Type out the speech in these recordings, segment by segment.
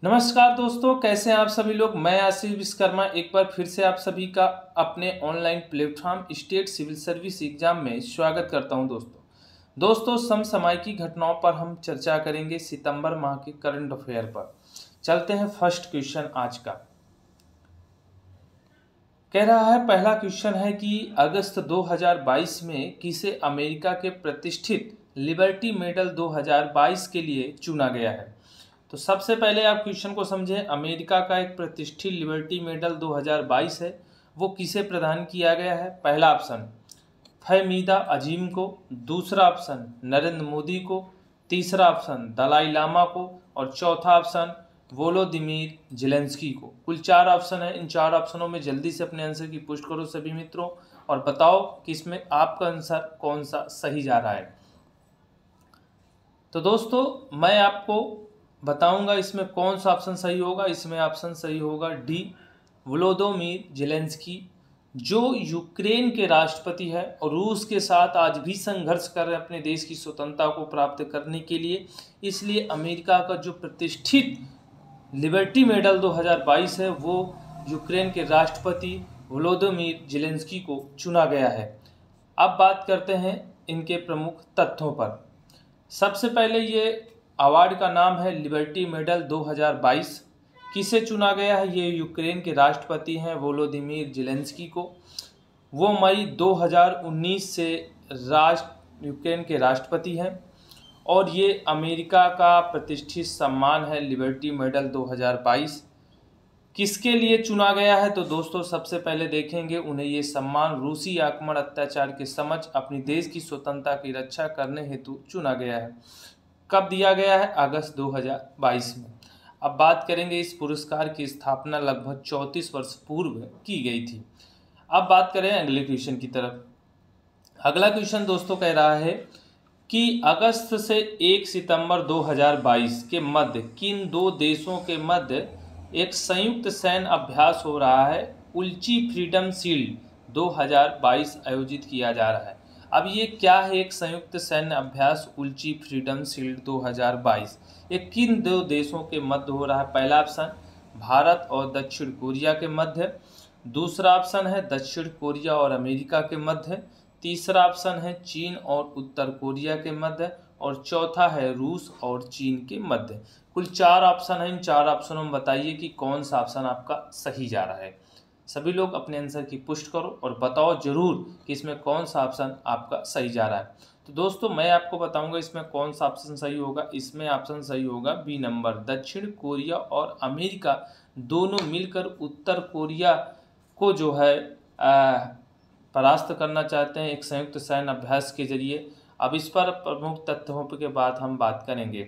नमस्कार दोस्तों, कैसे हैं आप सभी लोग। मैं आशीष विश्वकर्मा एक बार फिर से आप सभी का अपने online platform state civil service exam में स्वागत करता हूं। दोस्तों समसामयिक घटनाओं पर हम चर्चा करेंगे, सितंबर माह के करंट अफेयर पर। चलते हैं फर्स्ट क्वेश्चन आज का। कह रहा है, पहला क्वेश्चन है कि अगस्त 2022 में किसे अमेरिका के प्रतिष्ठित लिबर्टी मेडल 2022 के लिए चुना गया है। तो सबसे पहले आप क्वेश्चन को समझें। अमेरिका का एक प्रतिष्ठित लिबर्टी मेडल 2022 है, वो किसे प्रदान किया गया है। पहला ऑप्शन फहमीदा अजीम को, दूसरा ऑप्शन नरेंद्र मोदी को, तीसरा ऑप्शन दलाई लामा को और चौथा ऑप्शन वोलोदिमीर जेलेंस्की को। कुल 4 ऑप्शन है। इन 4 ऑप्शनों में जल्दी से अपने आंसर की पुष्टि करो सभी मित्रों और बताओ कि इसमें आपका आंसर कौन सा सही जा रहा है। तो दोस्तों मैं आपको बताऊंगा इसमें कौन सा ऑप्शन सही होगा। इसमें ऑप्शन सही होगा डी, वोलोदिमीर जेलेंस्की, जो यूक्रेन के राष्ट्रपति है और रूस के साथ आज भी संघर्ष कर रहे हैं अपने देश की स्वतंत्रता को प्राप्त करने के लिए। इसलिए अमेरिका का जो प्रतिष्ठित लिबर्टी मेडल 2022 है वो यूक्रेन के राष्ट्रपति वोलोदिमीर जेलेंस्की को चुना गया है। अब बात करते हैं इनके प्रमुख तथ्यों पर। सबसे पहले ये अवार्ड का नाम है लिबर्टी मेडल 2022। किसे चुना गया है, ये यूक्रेन के राष्ट्रपति हैं वोलोदिमीर जेलेंस्की को। वो मई 2019 से यूक्रेन के राष्ट्रपति हैं और ये अमेरिका का प्रतिष्ठित सम्मान है लिबर्टी मेडल 2022। किसके लिए चुना गया है, तो दोस्तों सबसे पहले देखेंगे उन्हें ये सम्मान रूसी आक्रमण अत्याचार के समक्ष अपनी देश की स्वतंत्रता की रक्षा करने हेतु चुना गया है। कब दिया गया है, अगस्त 2022 में। अब बात करेंगे इस पुरस्कार की स्थापना लगभग 34 वर्ष पूर्व की गई थी। अब बात करें अगले क्वेश्चन की तरफ। अगला क्वेश्चन दोस्तों कह रहा है कि अगस्त से 1 सितंबर 2022 के मध्य किन दो देशों के मध्य एक संयुक्त सैन्य अभ्यास हो रहा है। उल्ची फ्रीडम शील्ड 2022 आयोजित किया जा रहा है। अब ये क्या है, एक संयुक्त सैन्य अभ्यास उल्ची फ्रीडम शील्ड 2022 ये किन दो देशों के मध्य हो रहा है। पहला ऑप्शन भारत और दक्षिण कोरिया के मध्य, दूसरा ऑप्शन है दक्षिण कोरिया और अमेरिका के मध्य, तीसरा ऑप्शन है चीन और उत्तर कोरिया के मध्य और चौथा है रूस और चीन के मध्य। कुल 4 ऑप्शन है। इन 4 ऑप्शनों में बताइए कि कौन सा ऑप्शन आपका सही जा रहा है। सभी लोग अपने आंसर की पुष्टि करो और बताओ जरूर कि इसमें कौन सा ऑप्शन आपका सही जा रहा है। तो दोस्तों मैं आपको बताऊंगा इसमें कौन सा ऑप्शन सही होगा। इसमें ऑप्शन सही होगा बी नंबर, दक्षिण कोरिया और अमेरिका दोनों मिलकर उत्तर कोरिया को जो है परास्त करना चाहते हैं एक संयुक्त सैन्य अभ्यास के जरिए। अब इस पर प्रमुख तथ्यों के बाद हम बात करेंगे।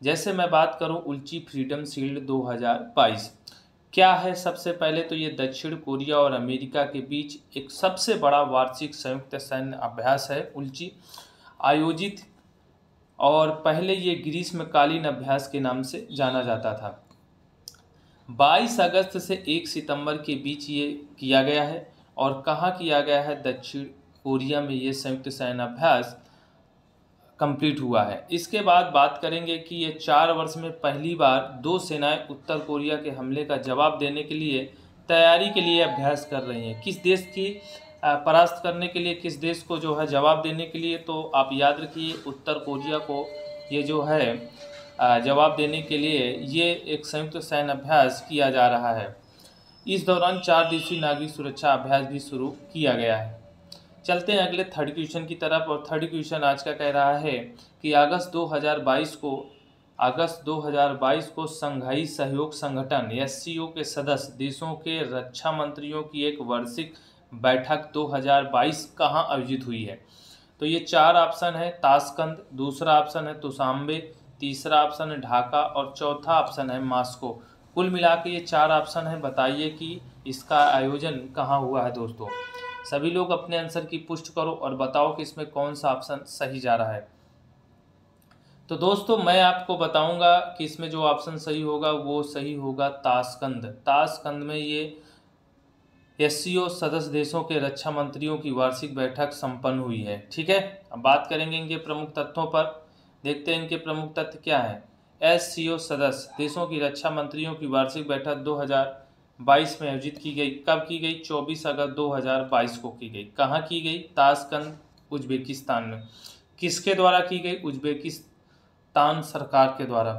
जैसे मैं बात करूं उल्ची फ्रीडम शील्ड 2022 क्या है। सबसे पहले तो ये दक्षिण कोरिया और अमेरिका के बीच एक सबसे बड़ा वार्षिक संयुक्त सैन्य अभ्यास है उल्ची आयोजित, और पहले ये ग्रीष्मकालीन अभ्यास के नाम से जाना जाता था। 22 अगस्त से 1 सितंबर के बीच ये किया गया है और कहाँ किया गया है, दक्षिण कोरिया में ये संयुक्त सैन्य अभ्यास कंप्लीट हुआ है। इसके बाद बात करेंगे कि ये 4 वर्ष में पहली बार 2 सेनाएं उत्तर कोरिया के हमले का जवाब देने के लिए तैयारी के लिए अभ्यास कर रही हैं। किस देश की परास्त करने के लिए, किस देश को जो है जवाब देने के लिए, तो आप याद रखिए उत्तर कोरिया को ये जो है जवाब देने के लिए ये एक संयुक्त सैन्य अभ्यास किया जा रहा है। इस दौरान 4 दिवसीय नागरिक सुरक्षा अभ्यास भी शुरू किया गया है। चलते हैं अगले थर्ड क्वेश्चन की तरफ और थर्ड क्वेश्चन आज का कह रहा है कि अगस्त 2022 को शंघाई सहयोग संगठन एससीओ के सदस्य देशों के रक्षा मंत्रियों की एक वार्षिक बैठक 2022 कहाँ आयोजित हुई है। तो ये 4 ऑप्शन है, ताशकंद, दूसरा ऑप्शन है तुसाम्बे, तीसरा ऑप्शन है ढाका और चौथा ऑप्शन है मास्को। कुल मिला के ये 4 ऑप्शन है। बताइए कि इसका आयोजन कहाँ हुआ है। दोस्तों सभी लोग अपने आंसर की पुष्टि करो और बताओ कि इसमें कौन सा ऑप्शन सही जा रहा है। तो दोस्तों मैं आपको बताऊंगा कि इसमें जो ऑप्शन सही होगा वो सही होगा ताशकंद। ताशकंद में ये एससीओ सदस्य देशों के रक्षा मंत्रियों की वार्षिक बैठक संपन्न हुई है। ठीक है, अब बात करेंगे इनके प्रमुख तथ्यों पर। देखते हैं इनके प्रमुख तथ्य क्या है। SCO सदस्य देशों की रक्षा मंत्रियों की वार्षिक बैठक 2022 में आयोजित की गई। कब की गई? 24 अगस्त 2022 को की गई। कहाँ की गई? ताशकंद, उज्बेकिस्तान में। किसके द्वारा की गई? उज्बेकिस्तान सरकार के द्वारा।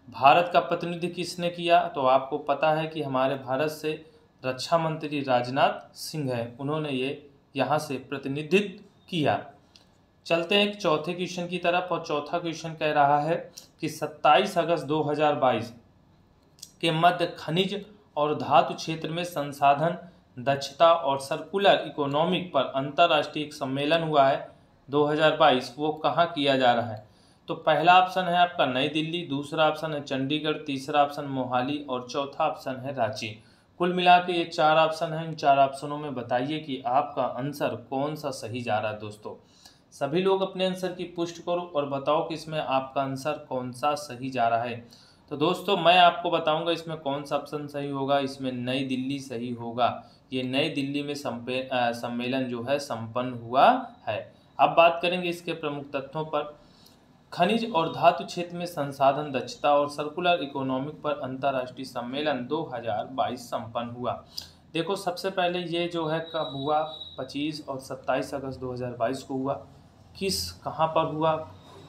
भारत का प्रतिनिधि किसने किया? तो आपको पता है कि हमारे भारत से रक्षा मंत्री राजनाथ सिंह है, उन्होंने ये यहाँ से प्रतिनिधित्व किया। चलते हैं एक चौथे क्वेश्चन की तरफ, और चौथा क्वेश्चन कह रहा है कि 27 अगस्त 2022 के मध्य खनिज और धातु क्षेत्र में संसाधन, दक्षता और सर्कुलर इकोनॉमिक पर अंतर्राष्ट्रीय एक सम्मेलन हुआ है 2022, वो कहाँ किया जा रहा है? तो पहला ऑप्शन है आपका नई दिल्ली, दूसरा ऑप्शन है चंडीगढ़, तीसरा ऑप्शन मोहाली और चौथा ऑप्शन है रांची। कुल मिला के ये 4 ऑप्शन हैं। इन 4 ऑप्शनों में बताइए कि आपका आंसर कौन सा सही जा रहा है। दोस्तों सभी लोग अपने आंसर की पुष्टि करो और बताओ कि इसमें आपका आंसर कौन सा सही जा रहा है। तो दोस्तों मैं आपको बताऊंगा इसमें कौन सा ऑप्शन सही होगा। इसमें नई दिल्ली सही होगा। ये नई दिल्ली में सम्मेलन जो है संपन्न हुआ है। अब बात करेंगे इसके प्रमुख तथ्यों पर। खनिज और धातु क्षेत्र में संसाधन, दक्षता और सर्कुलर इकोनॉमिक पर अंतर्राष्ट्रीय सम्मेलन 2022 संपन्न हुआ। देखो सबसे पहले ये जो है कब हुआ? 25 और 27 अगस्त 2022 को हुआ। कहाँ पर हुआ?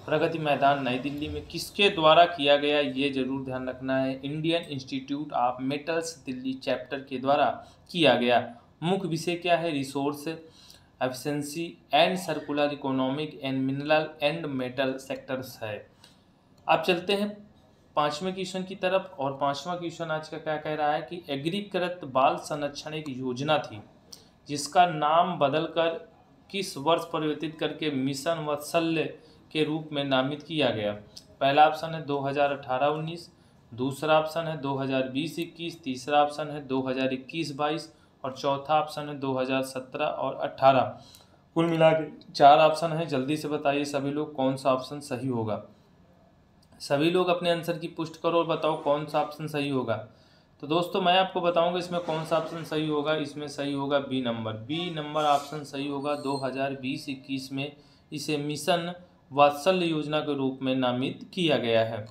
प्रगति मैदान नई दिल्ली में। किसके द्वारा किया गया ये जरूर ध्यान रखना है। Indian institute of metals Delhi chapter के द्वारा किया गया। मुख्य विषय क्या है? Resource efficiency and circular economic and mineral and metal sectors है। अब चलते हैं पांचवें क्वेश्चन की तरफ, और पांचवा क्वेश्चन आज का क्या कह रहा है कि एकीकृत बाल संरक्षण एक योजना थी जिसका नाम बदलकर किस वर्ष परिवर्तित करके मिशन वात्सल्य के रूप में नामित किया गया? पहला ऑप्शन है 2018-19, दूसरा ऑप्शन है 2020-21, तीसरा ऑप्शन है 2021-22 और चौथा ऑप्शन है 2017 और 18। कुल मिला के 4 ऑप्शन है। जल्दी से बताइए सभी लोग कौन सा ऑप्शन सही होगा। सभी लोग अपने आंसर की पुष्टि करो और बताओ कौन सा ऑप्शन सही होगा। तो दोस्तों मैं आपको बताऊंगा इसमें कौन सा ऑप्शन सही होगा। इसमें सही होगा बी नंबर ऑप्शन सही होगा। 2020-21 में इसे मिशन वात्सल्य योजना के रूप में नामित किया गया है।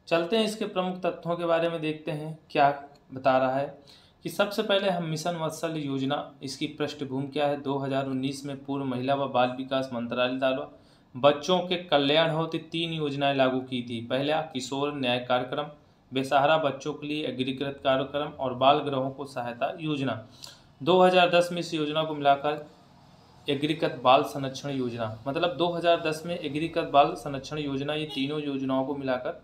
चलते हैं इसके प्रमुख तथ्यों के बारे में, देखते हैं क्या बता रहा है कि सबसे पहले हम मिशन वात्सल्य योजना, इसकी पृष्ठभूमि क्या है? 2019 में पूर्व महिला व बाल विकास मंत्रालय द्वारा बच्चों के कल्याण हेतु 3 योजनाएं लागू की थी। पहला किशोर न्याय कार्यक्रम, बेसहारा बच्चों के लिए एकीकृत कार्यक्रम और बाल गृहों को सहायता योजना। 2010 में इस योजना को मिलाकर एकीकृत बाल संरक्षण योजना, मतलब 2010 में एकीकृत बाल संरक्षण योजना, ये तीनों योजनाओं को मिलाकर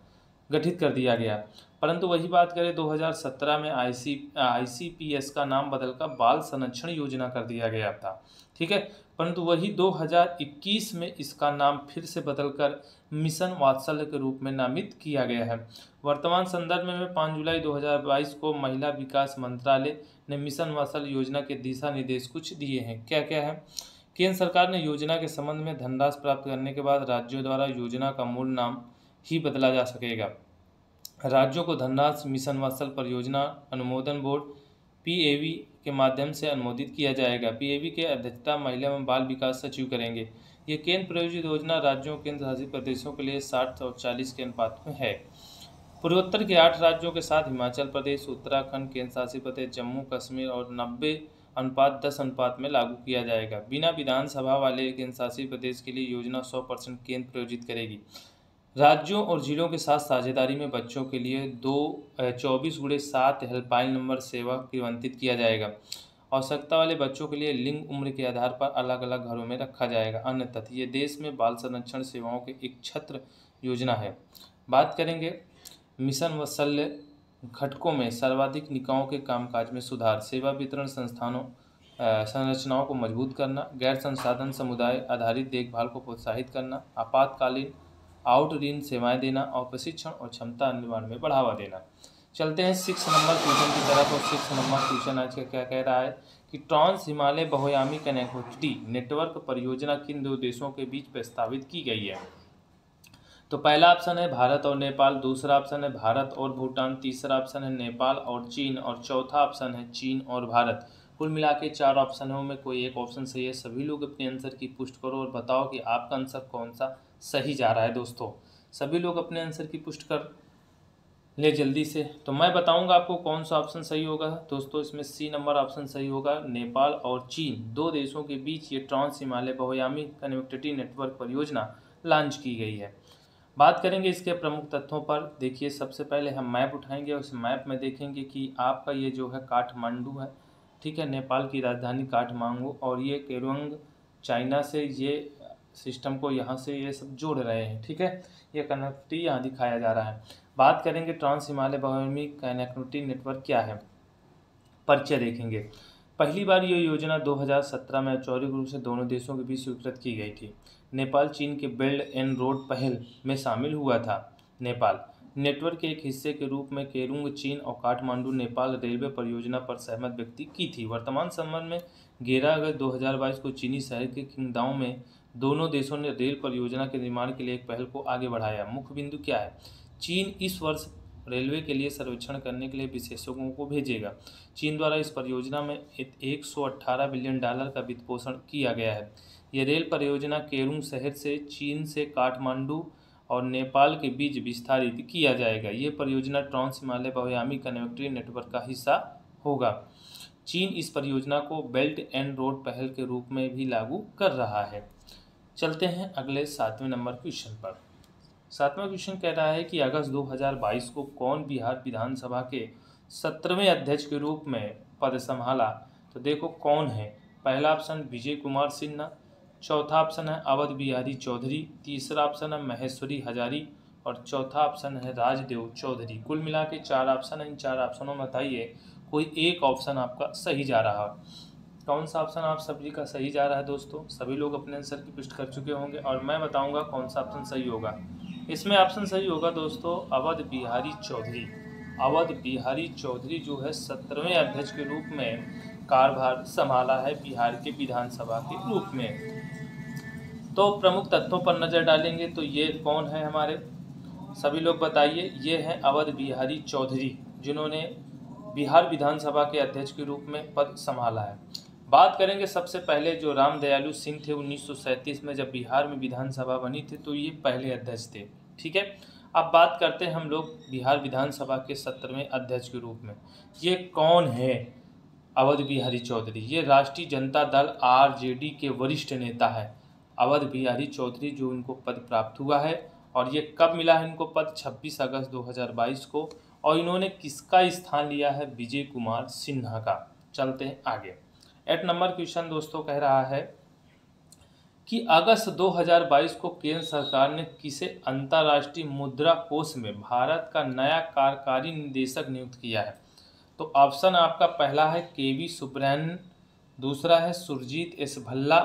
गठित कर दिया गया। परंतु वही बात करें 2017 में ICPS का नाम बदलकर बाल संरक्षण योजना कर दिया गया था। ठीक है, परंतु वही 2021 में इसका नाम फिर से बदलकर मिशन वात्सल्य के रूप में नामित किया गया है। वर्तमान संदर्भ में 5 जुलाई 2022 को महिला विकास मंत्रालय ने मिशन वात्सल्य योजना के दिशा निर्देश कुछ दिए हैं। क्या क्या है? केंद्र सरकार ने योजना के संबंध में धनराशि प्राप्त करने के बाद राज्यों द्वारा योजना का मूल नाम ही बदला जा सकेगा। राज्यों को धनराशि मिशन वात्सल्य परियोजना अनुमोदन बोर्ड PAV के माध्यम से अनुमोदित किया जाएगा। PAV के अध्यक्षता महिला एवं बाल विकास सचिव करेंगे। ये केंद्र प्रायोजित योजना राज्यों केंद्र शासित प्रदेशों के लिए 60 और 40 के अनुपात में है। पूर्वोत्तर के 8 राज्यों के साथ हिमाचल प्रदेश, उत्तराखंड, केंद्र शासित प्रदेश जम्मू कश्मीर और 90:10 में लागू किया जाएगा। बिना विधानसभा वाले केंद्र शासित प्रदेश के लिए योजना 100% केंद्र प्रायोजित करेगी। राज्यों और जिलों के साथ साझेदारी में बच्चों के लिए 24x7 हेल्पलाइन नंबर सेवा क्रियान्वित किया जाएगा। आवश्यकता वाले बच्चों के लिए लिंग उम्र के आधार पर अलग अलग घरों में रखा जाएगा। अन्य तथ्य, ये देश में बाल संरक्षण सेवाओं की एक छत्र योजना है। बात करेंगे मिशन वात्सल्य घटकों में सर्वाधिक निकायों के कामकाज में सुधार, सेवा वितरण संस्थानों संरचनाओं को मजबूत करना, गैर संसाधन समुदाय आधारित देखभाल को प्रोत्साहित करना, आपातकालीन आउटरीच सेवाएं देना और प्रशिक्षण और क्षमता निर्माण में बढ़ावा देना। चलते हैं 6 नंबर क्वेश्चन की तरफ, और 6 नंबर क्वेश्चन आज का क्या कह रहा है कि ट्रांस हिमालय बहुआयामी कनेक्टिविटी नेटवर्क परियोजना किन 2 देशों के बीच प्रस्तावित की गई है? तो पहला ऑप्शन है भारत और नेपाल, दूसरा ऑप्शन है भारत और भूटान, तीसरा ऑप्शन है नेपाल और चीन और चौथा ऑप्शन है चीन और भारत। कुल मिला के 4 ऑप्शनों में कोई एक ऑप्शन सही है। सभी लोग अपने आंसर की पुष्टि करो और बताओ कि आपका आंसर कौन सा सही जा रहा है। दोस्तों सभी लोग अपने आंसर की पुष्टि कर ले जल्दी से। तो मैं बताऊंगा आपको कौन सा ऑप्शन सही होगा दोस्तों। इसमें सी नंबर ऑप्शन सही होगा। नेपाल और चीन दो देशों के बीच ये ट्रांस हिमालय बहुआयामी कनेक्टिविटी नेटवर्क परियोजना लॉन्च की गई है। बात करेंगे इसके प्रमुख तथ्यों पर। देखिए, सबसे पहले हम मैप उठाएंगे और उस मैप में देखेंगे कि आपका ये जो है काठमांडू है, ठीक है, नेपाल की राजधानी काठमांडू, और ये केरुंग चाइना से ये सिस्टम को यहाँ से ये सब जोड़ रहे हैं, ठीक है। ये कनेक्टिविटी यहाँ दिखाया जा रहा है। बात करेंगे ट्रांस हिमालय बहुआयामी कनेक्टिविटी नेटवर्क क्या है, परिचय देखेंगे। पहली बार ये योजना 2017 में औपचारिक रूप से दोनों देशों के बीच स्वीकृत की गई थी। नेपाल चीन के बेल्ट एंड रोड पहल में शामिल हुआ था। नेपाल नेटवर्क के एक हिस्से के रूप में केरुंग चीन और काठमांडू नेपाल रेलवे परियोजना पर सहमत व्यक्ति की थी। वर्तमान संबंध में 11 अगस्त 2022 को चीनी शहर के किंगदाओ में दोनों देशों ने रेल परियोजना के निर्माण के लिए एक पहल को आगे बढ़ाया। मुख्य बिंदु क्या है? चीन इस वर्ष रेलवे के लिए सर्वेक्षण करने के लिए विशेषज्ञों को भेजेगा। चीन द्वारा इस परियोजना में $118 बिलियन का वित्तपोषण किया गया है। यह रेल परियोजना केरुंग शहर से चीन से काठमांडू और नेपाल के बीच विस्तारित किया जाएगा। ये परियोजना ट्रांस हिमालय बहुआयामी कनेक्टिविटी नेटवर्क का हिस्सा होगा। चीन इस परियोजना को बेल्ट एंड रोड पहल के रूप में भी लागू कर रहा है। चलते हैं अगले 7वें नंबर क्वेश्चन पर। 7वां क्वेश्चन कह रहा है कि अगस्त 2022 को कौन बिहार विधानसभा के 17वें अध्यक्ष के रूप में पद संभाला? तो देखो कौन है। पहला ऑप्शन विजय कुमार सिन्हा, चौथा ऑप्शन है अवध बिहारी चौधरी, तीसरा ऑप्शन है महेश्वरी हजारी और चौथा ऑप्शन है राजदेव चौधरी। कुल मिला के 4 ऑप्शन है। इन 4 ऑप्शनों में बताइए कोई एक ऑप्शन आपका सही जा रहा है। कौन सा ऑप्शन आप सभी का सही जा रहा है दोस्तों? सभी लोग अपने आंसर की पुष्टि कर चुके होंगे और मैं बताऊंगा कौन सा ऑप्शन सही होगा। इसमें ऑप्शन सही होगा दोस्तों अवध बिहारी चौधरी। अवध बिहारी चौधरी जो है 17वें अध्यक्ष के रूप में कार्यभार संभाला है बिहार के विधानसभा के रूप में। तो प्रमुख तत्वों पर नजर डालेंगे तो ये कौन है हमारे, सभी लोग बताइए। ये हैं अवध बिहारी चौधरी जिन्होंने बिहार विधानसभा के अध्यक्ष के रूप में पद संभाला है। बात करेंगे सबसे पहले जो राम दयालु सिंह थे 1937 में जब बिहार में विधानसभा बनी थी तो ये पहले अध्यक्ष थे, ठीक है। अब बात करते हैं हम लोग बिहार विधानसभा के 17वें अध्यक्ष के रूप में। ये कौन है? अवध बिहारी चौधरी। ये राष्ट्रीय जनता दल आरजेडी के वरिष्ठ नेता है अवध बिहारी चौधरी, जो इनको पद प्राप्त हुआ है। और ये कब मिला है इनको पद? 26 अगस्त 2022 को। और इन्होंने किसका स्थान लिया है? विजय कुमार सिन्हा का। चलते हैं आगे। 8 नंबर क्वेश्चन दोस्तों कह रहा है कि अगस्त 2022 को केंद्र सरकार ने किसे अंतर्राष्ट्रीय मुद्रा कोष में भारत का नया कार्यकारी निदेशक नियुक्त किया है? तो ऑप्शन आपका पहला है केवी सुब्रहन, दूसरा है सुरजीत एस भल्ला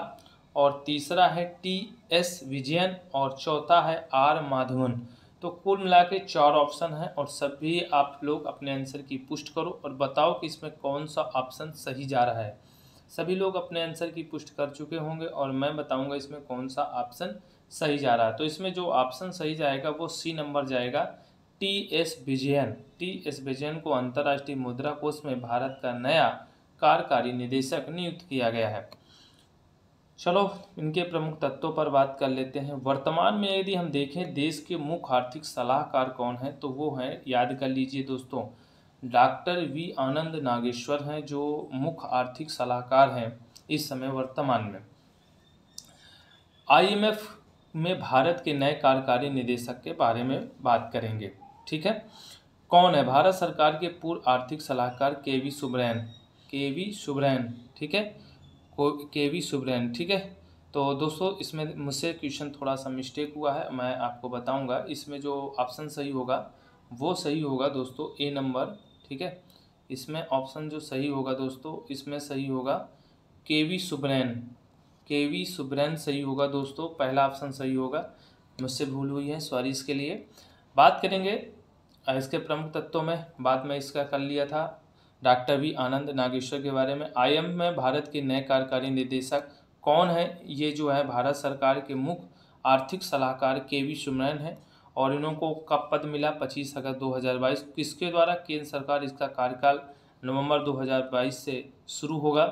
और तीसरा है टी.एस. विजयन और चौथा है आर माधवन। तो कुल मिला के 4 ऑप्शन हैं और सभी आप लोग अपने आंसर की पुष्टि करो और बताओ कि इसमें कौन सा ऑप्शन सही जा रहा है। सभी लोग अपने आंसर की पुष्टि कर चुके होंगे और मैं बताऊंगा इसमें कौन सा ऑप्शन सही जा रहा है। तो इसमें जो ऑप्शन सही जाएगा वो सी नंबर जाएगा, टी.एस. विजयन। टी.एस. विजयन को अंतर्राष्ट्रीय मुद्रा कोष में भारत का नया कार्यकारी निदेशक नियुक्त किया गया है। चलो इनके प्रमुख तत्वों पर बात कर लेते हैं। वर्तमान में यदि हम देखें देश के मुख्य आर्थिक सलाहकार कौन है तो वो हैं, याद कर लीजिए दोस्तों, डॉक्टर वी आनंद नागेश्वर हैं जो मुख्य आर्थिक सलाहकार हैं इस समय वर्तमान में। IMF में भारत के नए कार्यकारी निदेशक के बारे में बात करेंगे, ठीक है। कौन है? भारत सरकार के पूर्व आर्थिक सलाहकार केवी सुब्रहन, ठीक है, केवी सुब्रहन, ठीक है। तो दोस्तों इसमें मुझसे क्वेश्चन थोड़ा सा मिस्टेक हुआ है, मैं आपको बताऊंगा। इसमें जो ऑप्शन सही होगा वो सही होगा दोस्तों ए नंबर, ठीक है। इसमें ऑप्शन जो सही होगा दोस्तों इसमें सही होगा केवी सुब्रहन सही होगा दोस्तों, पहला ऑप्शन सही होगा। मुझसे भूल हुई है, सॉरी इसके लिए। बात करेंगे इसके प्रमुख तत्वों में, बाद में इसका कर लिया था डॉक्टर वी आनंद नागेश्वर के बारे में। IMF में भारत के नए कार्यकारी निदेशक कौन है? ये जो है भारत सरकार के मुख्य आर्थिक सलाहकार केवी सुब्रहन है और इन्हों को कब पद मिला? 25 अगस्त 2022। किसके द्वारा? केंद्र सरकार। इसका कार्यकाल नवंबर 2022 से शुरू होगा।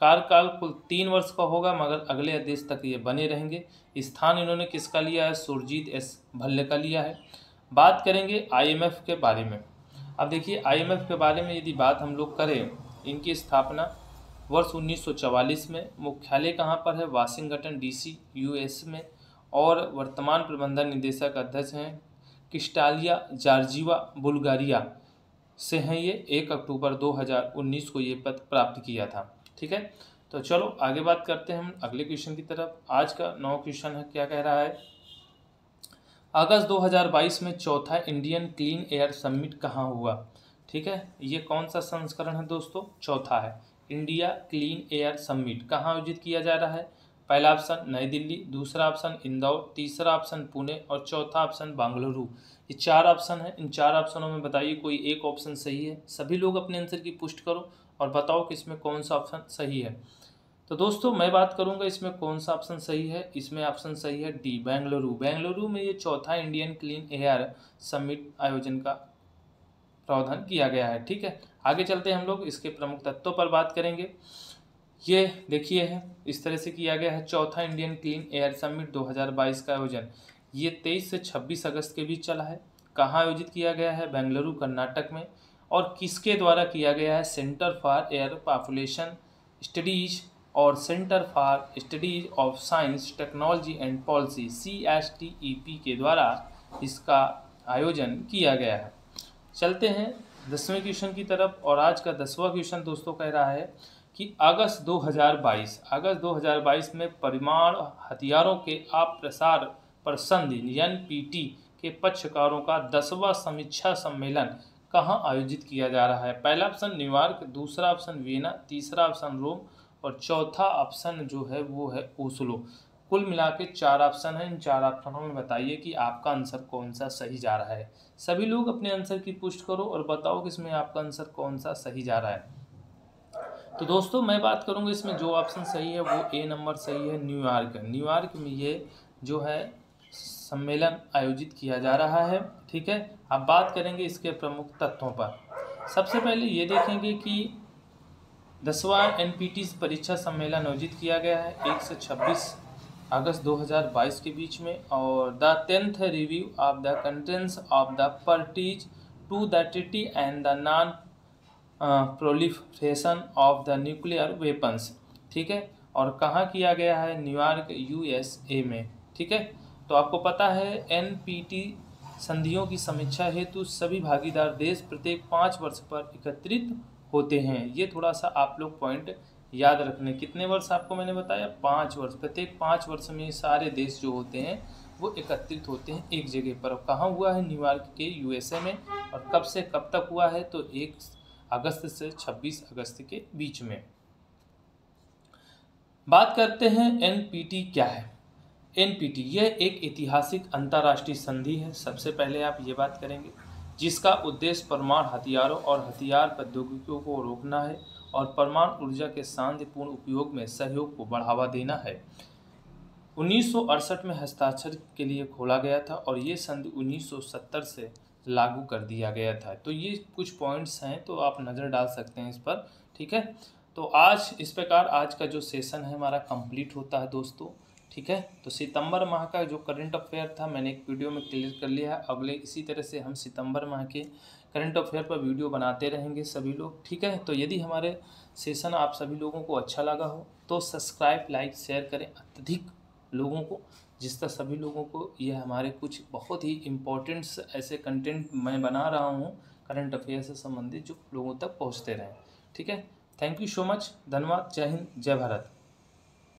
कार्यकाल कुल 3 वर्ष का होगा, मगर अगले आदेश तक ये बने रहेंगे। स्थान इन्होंने किसका लिया है? सुरजीत एस भल्ले का लिया है। बात करेंगे IMF के बारे में। अब देखिए IMF के बारे में यदि बात हम लोग करें, इनकी स्थापना वर्ष 1944 में, मुख्यालय कहाँ पर है? वाशिंगटन DC US में, और वर्तमान प्रबंधन निदेशक अध्यक्ष हैं क्रिस्टालिया जॉर्जिवा बुल्गारिया से हैं। ये 1 अक्टूबर 2019 को ये पद प्राप्त किया था। ठीक है, तो चलो आगे बात करते हैं हम अगले क्वेश्चन की तरफ। आज का 9वां क्वेश्चन है, क्या कह रहा है? अगस्त 2022 में चौथा इंडियन क्लीन एयर समिट कहाँ हुआ? ठीक है, ये कौन सा संस्करण है दोस्तों? चौथा है। इंडिया क्लीन एयर समिट कहाँ आयोजित किया जा रहा है? पहला ऑप्शन नई दिल्ली, दूसरा ऑप्शन इंदौर, तीसरा ऑप्शन पुणे और चौथा ऑप्शन बेंगलुरु। ये 4 ऑप्शन है। इन 4 ऑप्शनों में बताइए कोई एक ऑप्शन सही है। सभी लोग अपने आंसर की पुष्टि करो और बताओ कि इसमें कौन सा ऑप्शन सही है। तो दोस्तों मैं बात करूंगा इसमें कौन सा ऑप्शन सही है। इसमें ऑप्शन सही है डी, बेंगलुरु। बेंगलुरु में ये चौथा इंडियन क्लीन एयर समिट आयोजन का प्रावधान किया गया है। ठीक है, आगे चलते हैं हम लोग इसके प्रमुख तत्वों पर बात करेंगे। ये देखिए है, इस तरह से किया गया है। चौथा इंडियन क्लीन एयर समिट 2022 का आयोजन ये 23 से 26 अगस्त के बीच चला है। कहाँ आयोजित किया गया है? बेंगलुरु कर्नाटक में। और किसके द्वारा किया गया है? Centre for air population studies और centre for studies of science technology and policy CSTEP के द्वारा इसका आयोजन किया गया है। चलते हैं 10वें क्वेश्चन की तरफ। और आज का 10वां क्वेश्चन दोस्तों कह रहा है कि अगस्त 2022 में परमाणु हथियारों के अप्रसार पर संधि NPT के पक्षकारों का 10वां समीक्षा सम्मेलन कहाँ आयोजित किया जा रहा है? पहला ऑप्शन न्यूयॉर्क, दूसरा ऑप्शन वियना, तीसरा ऑप्शन रोम और चौथा ऑप्शन जो है वो है ओस्लो। कुल मिला के 4 ऑप्शन हैं। इन 4 ऑप्शनों में बताइए कि आपका आंसर कौन सा सही जा रहा है। सभी लोग अपने आंसर की पुष्टि करो और बताओ कि इसमें आपका आंसर कौन सा सही जा रहा है। तो दोस्तों मैं बात करूंगा इसमें जो ऑप्शन सही है वो A नंबर सही है, न्यूयॉर्क। न्यूयॉर्क में ये जो है सम्मेलन आयोजित किया जा रहा है। ठीक है, अब बात करेंगे इसके प्रमुख तत्वों पर। सबसे पहले ये देखेंगे कि 10वां NPT परीक्षा सम्मेलन आयोजित किया गया है 1 से 26 अगस्त 2022 के बीच में। और the 10th review of the contents of the parties to the treaty and the non proliferation of the nuclear weapons. ठीक है, और कहाँ किया गया है? न्यूयॉर्क USA में। ठीक है, तो आपको पता है NPT संधियों की समीक्षा हेतु सभी भागीदार देश प्रत्येक 5 वर्ष पर एकत्रित होते हैं। ये थोड़ा सा आप लोग पॉइंट याद रखने। कितने वर्ष आपको मैंने बताया? 5 वर्ष। प्रत्येक 5 वर्ष में सारे देश जो होते हैं वो एकत्रित होते हैं एक जगह पर। कहाँ हुआ है? न्यूयॉर्क के USA में। और कब से कब तक हुआ है? तो 1 अगस्त से 26 अगस्त के बीच में। बात करते हैं NPT क्या है। NPT यह एक ऐतिहासिक अंतर्राष्ट्रीय संधि है। सबसे पहले आप ये बात करेंगे, जिसका उद्देश्य परमाणु हथियारों और हथियार प्रौद्योगिकियों को रोकना है और परमाणु ऊर्जा के शांतिपूर्ण उपयोग में सहयोग को बढ़ावा देना है। 1968 में हस्ताक्षर के लिए खोला गया था और ये संधि 1970 से लागू कर दिया गया था। तो ये कुछ पॉइंट्स हैं, तो आप नज़र डाल सकते हैं इस पर। ठीक है, तो आज इस प्रकार आज का जो सेशन है हमारा कंप्लीट होता है दोस्तों। ठीक है, तो सितंबर माह का जो करंट अफेयर था मैंने एक वीडियो में क्लियर कर लिया है। अगले इसी तरह से हम सितंबर माह के करंट अफेयर पर वीडियो बनाते रहेंगे सभी लोग। ठीक है, तो यदि हमारे सेशन आप सभी लोगों को अच्छा लगा हो तो सब्सक्राइब, लाइक, शेयर करें अत्यधिक लोगों को, जिस तरह सभी लोगों को ये हमारे कुछ बहुत ही इम्पोर्टेंट्स ऐसे कंटेंट मैं बना रहा हूँ करंट अफेयर से संबंधित जो लोगों तक पहुँचते रहें। ठीक है, थैंक यू सो मच, धन्यवाद, जय हिंद, जय भारत।